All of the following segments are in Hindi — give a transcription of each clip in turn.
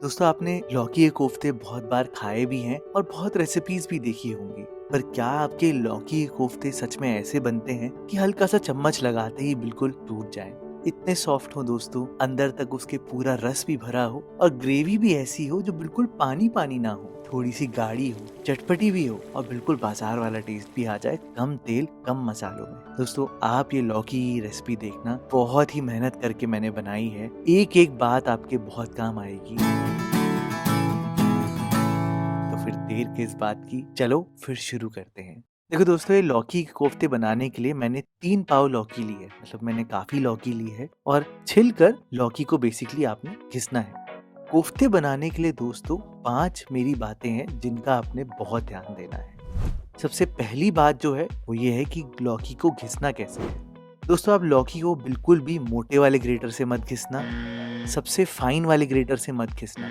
दोस्तों आपने लौकी के कोफ्ते बहुत बार खाए भी हैं और बहुत रेसिपीज भी देखी होंगी। पर क्या आपके लौकी के कोफ्ते सच में ऐसे बनते हैं कि हल्का सा चम्मच लगाते ही बिल्कुल टूट जाएं? इतने सॉफ्ट हो दोस्तों, अंदर तक उसके पूरा रस भी भरा हो और ग्रेवी भी ऐसी हो जो बिल्कुल पानी पानी ना हो, थोड़ी सी गाढ़ी हो, चटपटी भी हो और बिल्कुल बाजार वाला टेस्ट भी आ जाए, कम तेल कम मसालों में। दोस्तों आप ये लौकी की रेसिपी देखना, बहुत ही मेहनत करके मैंने बनाई है, एक एक बात आपके बहुत काम आएगी। तो फिर देर किस बात की, चलो फिर शुरू करते हैं। देखो दोस्तों, ये लौकी के कोफ्ते बनाने के लिए मैंने 3 पाव लौकी ली है, मतलब मैंने काफी लौकी ली है और छिलकर लौकी को बेसिकली आपने घिसना है। कोफ्ते बनाने के लिए दोस्तों 5 मेरी बातें हैं जिनका आपने बहुत ध्यान देना है। सबसे पहली बात जो है वो ये है कि लौकी को घिसना कैसे है। दोस्तों आप लौकी को बिल्कुल भी मोटे वाले ग्रेटर से मत घिसना, सबसे फाइन वाले ग्रेटर से मत घिसना,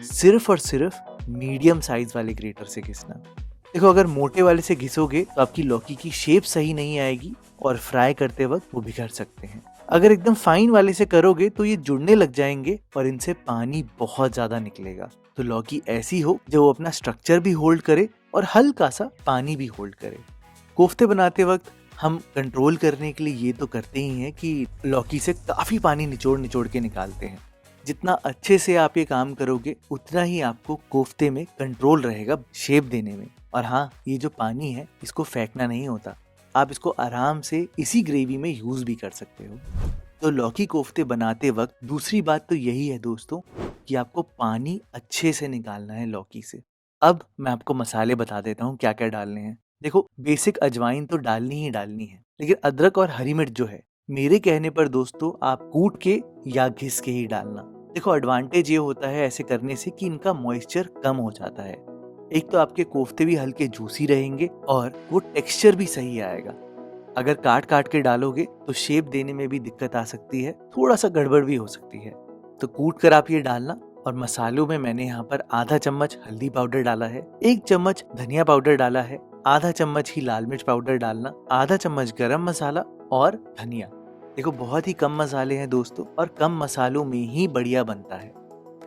सिर्फ और सिर्फ मीडियम साइज वाले ग्रेटर से घिसना। देखो अगर मोटे वाले से घिसोगे तो आपकी लौकी की शेप सही नहीं आएगी और फ्राई करते वक्त वो बिगड़ सकते हैं। अगर एकदम फाइन वाले से करोगे तो ये जुड़ने लग जाएंगे और इनसे पानी बहुत ज्यादा निकलेगा। तो लौकी ऐसी हो जो वो अपना स्ट्रक्चर भी होल्ड करे और हल्का सा पानी भी होल्ड करे। कोफ्ते बनाते वक्त हम कंट्रोल करने के लिए ये तो करते ही हैं कि लौकी से काफी पानी निचोड़ निचोड़ के निकालते हैं। जितना अच्छे से आप ये काम करोगे उतना ही आपको कोफ्ते में कंट्रोल रहेगा शेप देने में। और हाँ, ये जो पानी है इसको फेंकना नहीं होता, आप इसको आराम से इसी ग्रेवी में यूज भी कर सकते हो। तो लौकी कोफ्ते बनाते वक्त दूसरी बात तो यही है दोस्तों कि आपको पानी अच्छे से निकालना है लौकी से। अब मैं आपको मसाले बता देता हूँ क्या क्या डालने हैं। देखो बेसिक अजवाइन तो डालनी ही डालनी है, लेकिन अदरक और हरी मिर्च जो है मेरे कहने पर दोस्तों आप कूट के या घिस के ही डालना। देखो एडवांटेज ये होता है ऐसे करने से कि इनका मॉइस्चर कम हो जाता है। एक तो आपके कोफ्ते भी हल्के जूसी रहेंगे और वो टेक्सचर भी सही आएगा। अगर काट काट के डालोगे तो शेप देने में भी दिक्कत आ सकती है, थोड़ा सा गड़बड़ भी हो सकती है। तो कूट कर आप ये डालना। और मसालों में मैंने यहाँ पर आधा चम्मच हल्दी पाउडर डाला है, 1 चम्मच धनिया पाउडर डाला है, आधा चम्मच ही लाल मिर्च पाउडर डालना, आधा चम्मच गरम मसाला और धनिया। देखो बहुत ही कम मसाले हैं दोस्तों और कम मसालों में ही बढ़िया बनता है।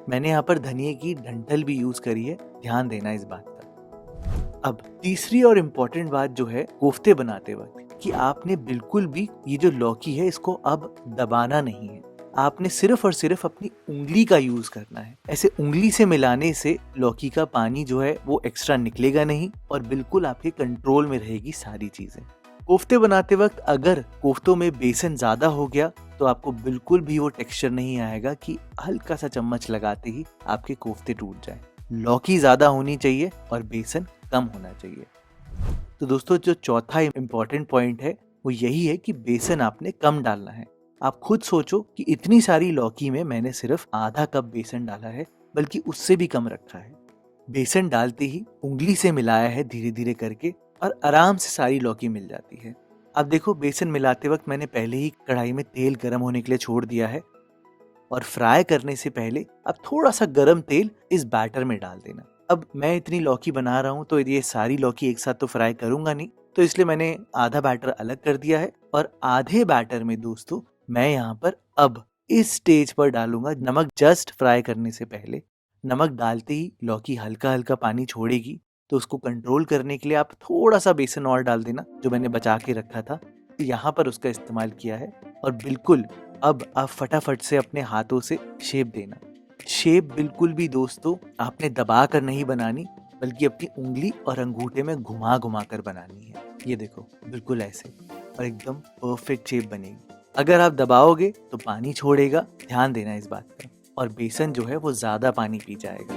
मैंने यहाँ पर धनिये की डंठल भी यूज करी है, ध्यान देना इस बात का। अब तीसरी और इम्पोर्टेंट बात जो है कोफ्ते बनाते वक्त कि आपने बिल्कुल भी ये जो लौकी है इसको अब दबाना नहीं है, आपने सिर्फ और सिर्फ अपनी उंगली का यूज करना है। ऐसे उंगली से मिलाने से लौकी का पानी जो है वो एक्स्ट्रा निकलेगा नहीं और बिल्कुल आपके कंट्रोल में रहेगी सारी चीजें। कोफ्ते बनाते वक्त अगर कोफ्तों में बेसन ज्यादा हो गया तो आपको बिल्कुल भी वो टेक्सचर नहीं आएगा कि हल्का सा चम्मच लगाते ही आपके कोफ्ते टूट जाए। लौकी ज्यादा होनी चाहिए और बेसन कम होना चाहिए। तो दोस्तों जो चौथा इम्पोर्टेंट पॉइंट है वो यही है कि बेसन आपने कम डालना है। आप खुद सोचो कि इतनी सारी लौकी में मैंने सिर्फ आधा कप बेसन डाला है, बल्कि उससे भी कम रखा है। बेसन डालते ही उंगली से मिलाया है धीरे धीरे करके और आराम से सारी लौकी मिल जाती है। अब देखो बेसन मिलाते वक्त मैंने पहले ही कढ़ाई में तेल गर्म होने के लिए छोड़ दिया है और फ्राई करने से पहले अब थोड़ा सा गर्म तेल इस बैटर में डाल देना। अब मैं इतनी लौकी बना रहा हूँ तो ये सारी लौकी एक साथ तो फ्राई करूंगा नहीं, तो इसलिए मैंने आधा बैटर अलग कर दिया है और आधे बैटर में दोस्तों मैं यहाँ पर अब इस स्टेज पर डालूंगा नमक। जस्ट फ्राई करने से पहले नमक डालते ही लौकी हल्का हल्का पानी छोड़ेगी, तो उसको कंट्रोल करने के लिए आप थोड़ा सा बेसन और डाल देना जो मैंने बचा के रखा था, तो यहाँ पर उसका इस्तेमाल किया है। और बिल्कुल अब आप फटाफट से अपने हाथों से शेप देना। शेप बिल्कुल भी दोस्तों आपने दबा कर नहीं बनानी, बल्कि अपनी उंगली और अंगूठे में घुमा घुमा कर बनानी है। ये देखो बिल्कुल ऐसे और एकदम परफेक्ट शेप बनेगी। अगर आप दबाओगे तो पानी छोड़ेगा, ध्यान देना इस बात का, और बेसन जो है वो ज्यादा पानी पी जाएगा।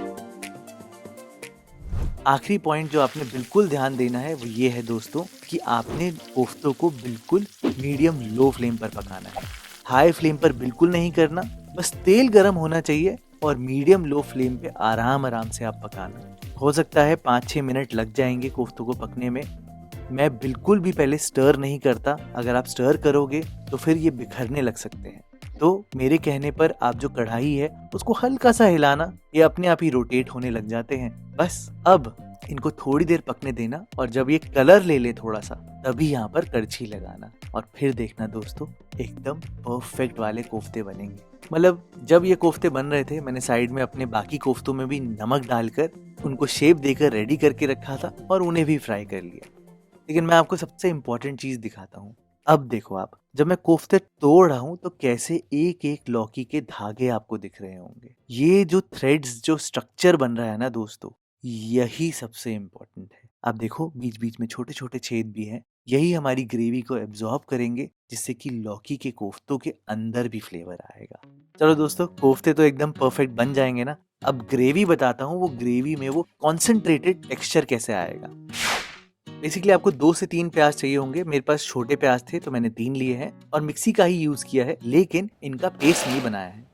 आखिरी पॉइंट जो आपने बिल्कुल ध्यान देना है वो ये है दोस्तों कि आपने कोफ्तों को बिल्कुल मीडियम लो फ्लेम पर पकाना है। हाई फ्लेम पर बिल्कुल नहीं करना, बस तेल गर्म होना चाहिए और मीडियम लो फ्लेम पे आराम आराम से आप पकाना। हो सकता है 5-6 मिनट लग जाएंगे कोफ्तों को पकने में। मैं बिल्कुल भी पहले स्टर नहीं करता, अगर आप स्टर करोगे तो फिर ये बिखरने लग सकते हैं। तो मेरे कहने पर आप जो कढ़ाई है उसको हल्का सा हिलाना, ये अपने आप ही रोटेट होने लग जाते हैं। बस अब इनको थोड़ी देर पकने देना और जब ये कलर ले ले थोड़ा सा, तभी यहाँ पर करछी लगाना और फिर देखना दोस्तों एकदम परफेक्ट वाले कोफ्ते बनेंगे। मतलब जब ये कोफ्ते बन रहे थे मैंने साइड में अपने बाकी कोफ्तों में भी नमक डालकर उनको शेप देकर रेडी करके रखा था और उन्हें भी फ्राई कर लिया। लेकिन मैं आपको सबसे इम्पोर्टेंट चीज दिखाता हूँ। अब देखो आप, जब मैं कोफ्ते तोड़ रहा हूँ तो कैसे एक एक लौकी के धागे आपको दिख रहे होंगे। ये जो थ्रेड्स, जो स्ट्रक्चर बन रहा है ना दोस्तों, यही सबसे इम्पोर्टेंट है। आप देखो बीच बीच में छोटे छोटे छेद भी हैं। यही हमारी ग्रेवी को एब्जॉर्ब करेंगे, जिससे कि लौकी के कोफ्तों के अंदर भी फ्लेवर आएगा। चलो दोस्तों, कोफ्ते तो एकदम परफेक्ट बन जाएंगे ना। अब ग्रेवी बताता हूँ, वो ग्रेवी में वो कॉन्सेंट्रेटेड टेक्सचर कैसे आएगा। बेसिकली आपको 2 से 3 प्याज चाहिए होंगे। मेरे पास छोटे प्याज थे तो मैंने 3 लिए हैं और मिक्सी का ही यूज किया है, लेकिन इनका पेस्ट नहीं बनाया है।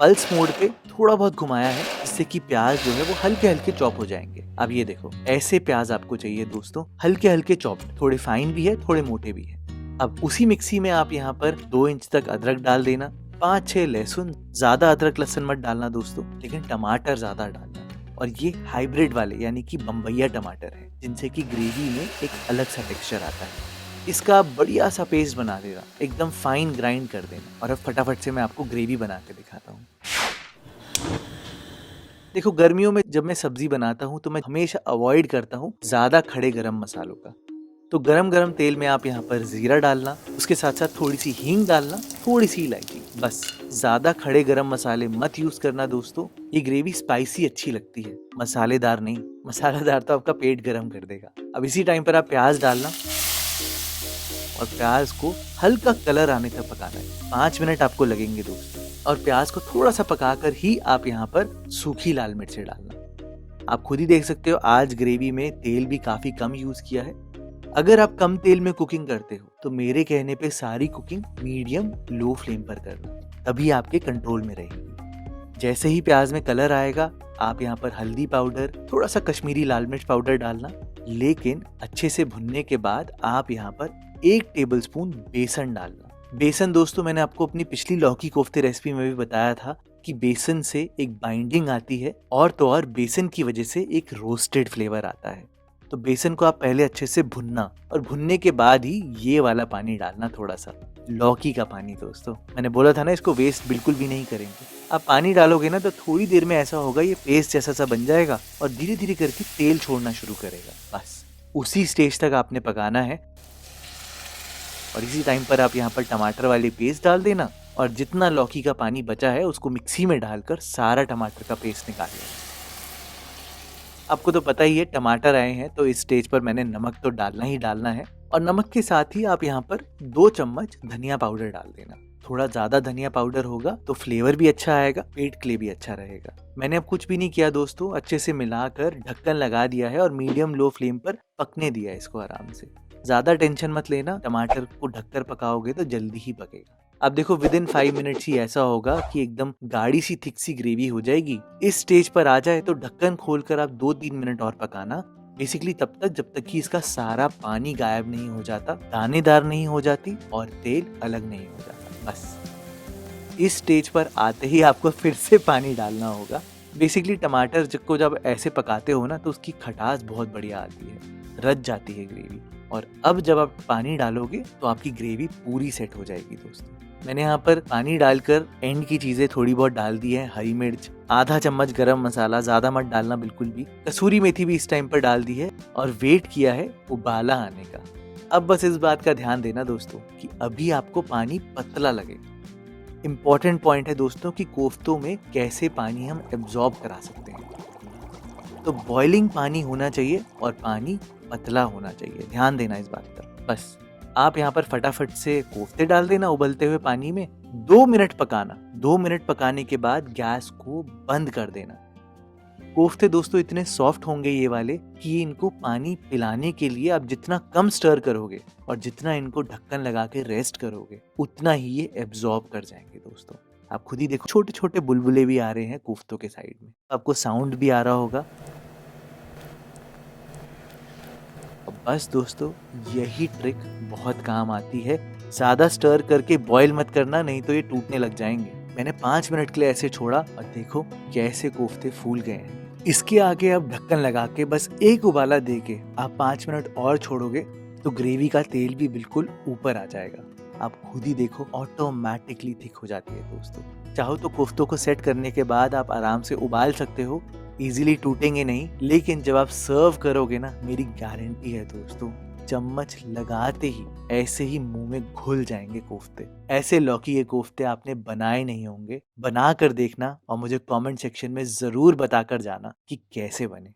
पल्स मोड पे थोड़ा बहुत घुमाया है, जिससे कि प्याज जो है वो हल्के हल्के चॉप हो जाएंगे। अब ये देखो, ऐसे प्याज आपको चाहिए दोस्तों, हल्के हल्के चॉप, थोड़े फाइन भी है थोड़े मोटे भी है। अब उसी मिक्सी में आप यहाँ पर 2 इंच तक अदरक डाल देना, 5-6 लहसुन। ज्यादा अदरक लहसुन मत डालना दोस्तों, लेकिन टमाटर ज्यादा डालना। और ये हाइब्रिड वाले यानी कि बम्बैया टमाटर है, जिनसे कि ग्रेवी में एक अलग सा टेक्सचर आता है। इसका बढ़िया सा पेस्ट बना देना, एकदम फाइन ग्राइंड कर देना। और अब फटाफट से मैं आपको ग्रेवी बना के दिखाता हूँ। देखो, गर्मियों में जब मैं सब्जी बनाता हूँ तो मैं हमेशा अवॉइड करता हूँ ज्यादा खड़े गरम मसालों का। तो गरम गरम तेल में आप यहाँ पर जीरा डालना, उसके साथ साथ थोड़ी सी हींग डालना, थोड़ी सी इलायची, बस। ज्यादा खड़े गरम मसाले मत यूज करना दोस्तों, ये ग्रेवी स्पाइसी अच्छी लगती है, मसालेदार नहीं। मसालेदार तो आपका पेट गरम कर देगा। अब इसी टाइम पर आप प्याज डालना और प्याज को हल्का कलर आने तक पकाना है। 5 मिनट आपको लगेंगे दोस्तों। और प्याज को थोड़ा सा पकाकर ही आप यहाँ पर सूखी लाल मिर्चें डालना। आप खुद ही देख सकते हो, आज ग्रेवी में तेल भी काफी कम यूज किया है। अगर आप कम तेल में कुकिंग करते हो तो मेरे कहने पे सारी कुकिंग मीडियम लो फ्लेम पर करना, तभी आपके कंट्रोल में रहेगी। जैसे ही प्याज में कलर आएगा, आप यहाँ पर हल्दी पाउडर, थोड़ा सा कश्मीरी लाल मिर्च पाउडर डालना। लेकिन अच्छे से भुनने के बाद आप यहाँ पर 1 टेबलस्पून बेसन डालना। बेसन दोस्तों, मैंने आपको अपनी पिछली लौकी कोफ्ते रेसिपी में भी बताया था कि बेसन से एक बाइंडिंग आती है, और तो और बेसन की वजह से एक रोस्टेड फ्लेवर आता है। तो बेसन को आप पहले अच्छे से भुनना, और भुनने के बाद ही ये वाला पानी डालना, थोड़ा सा लौकी का पानी दोस्तों। मैंने बोला था ना, इसको वेस्ट बिल्कुल भी नहीं करेंगे। आप पानी डालोगे ना तो थोड़ी देर में ऐसा होगा, ये पेस्ट जैसा सा बन जाएगा और धीरे धीरे करके तेल छोड़ना शुरू करेगा। बस उसी स्टेज तक आपने पकाना है। और इसी टाइम पर आप यहाँ पर टमाटर वाली पेस्ट डाल देना, और जितना लौकी का पानी बचा है उसको मिक्सी में डालकर सारा टमाटर का पेस्ट निकाल लेना। आपको तो पता ही है, टमाटर आए हैं तो इस स्टेज पर मैंने नमक तो डालना ही डालना है। और नमक के साथ ही आप यहाँ पर 2 चम्मच धनिया पाउडर डाल देना। थोड़ा ज्यादा धनिया पाउडर होगा तो फ्लेवर भी अच्छा आएगा, पेट के लिए भी अच्छा रहेगा। मैंने अब कुछ भी नहीं किया दोस्तों, अच्छे से मिलाकर ढक्कन लगा दिया है और मीडियम लो फ्लेम पर पकने दिया है इसको आराम से। ज्यादा टेंशन मत लेना, टमाटर को ढककर पकाओगे तो जल्दी ही पकेगा। अब देखो, विद इन 5 मिनट्स ही ऐसा होगा कि एकदम गाढ़ी सी थिक सी ग्रेवी हो जाएगी। इस स्टेज पर आ जाए तो ढक्कन खोलकर आप 2-3 मिनट और पकाना। बेसिकली तब तक जब तक कि इसका सारा पानी गायब नहीं हो जाता, दानेदार नहीं हो जाती और तेल अलग नहीं हो जाता। बस इस स्टेज पर आते ही आपको फिर से पानी डालना होगा। बेसिकली टमाटर को जब ऐसे पकाते हो ना तो उसकी खटास बहुत बढ़िया आती है, रच जाती है ग्रेवी। और अब जब आप पानी डालोगे तो आपकी ग्रेवी पूरी सेट हो जाएगी दोस्तों। मैंने यहाँ पर पानी डालकर एंड की चीजें थोड़ी बहुत डाल दी है। हरी मिर्च, आधा चम्मच गरम मसाला, ज्यादा मत डालना बिल्कुल भी। कसूरी मेथी भी इस टाइम पर डाल दी है और वेट किया है उबाला आने का। अब बस इस बात का ध्यान देना दोस्तों कि अभी आपको पानी पतला लगेगा। इम्पोर्टेंट पॉइंट है दोस्तों कि कोफ्तों में कैसे पानी हम एब्जॉर्ब करा सकते हैं। तो बॉइलिंग पानी होना चाहिए और पानी पतला होना चाहिए, ध्यान देना इस बात पर। बस आप यहाँ पर फटाफट से कोफ्ते डाल देना उबलते हुए पानी में। 2 मिनट पकाना। 2 मिनट पकाने के बाद गैस को बंद कर देना। कोफ्ते दोस्तों इतने सॉफ्ट होंगे ये वाले कि इनको पानी पिलाने के लिए आप जितना कम स्टर करोगे और जितना इनको ढक्कन लगा के रेस्ट करोगे, उतना ही ये एब्जॉर्ब कर जाएंगे दोस्तों। आप खुद ही देखो, छोटे छोटे बुलबुले भी आ रहे हैं कोफ्तों के साइड में, आपको साउंड भी आ रहा होगा। बस दोस्तों, यही ट्रिक बहुत काम आती है। ज्यादा स्टर करके बॉईल मत करना, नहीं तो ये टूटने लग जाएंगे। मैंने 5 मिनट के लिए ऐसे छोड़ा और देखो कैसे कोफ्ते फूल गए हैं। इसके आगे अब ढक्कन लगा के बस एक उबाला दे के आप 5 मिनट और छोड़ोगे तो ग्रेवी का तेल भी बिल्कुल ऊपर आ जाएगा आप खुद ही देखो ऑटोमेटिकली थिक हो जाती है दोस्तों। चाहो तो कोफ्तों को सेट करने के बाद आप आराम से उबाल सकते हो, इजीली टूटेंगे नहीं, लेकिन जब आप सर्व करोगे ना, मेरी गारंटी है दोस्तों, चम्मच लगाते ही ऐसे ही मुंह में घुल जाएंगे कोफ्ते। ऐसे लौकी के कोफ्ते आपने बनाए नहीं होंगे, बना कर देखना और मुझे कमेंट सेक्शन में जरूर बताकर जाना कि कैसे बने।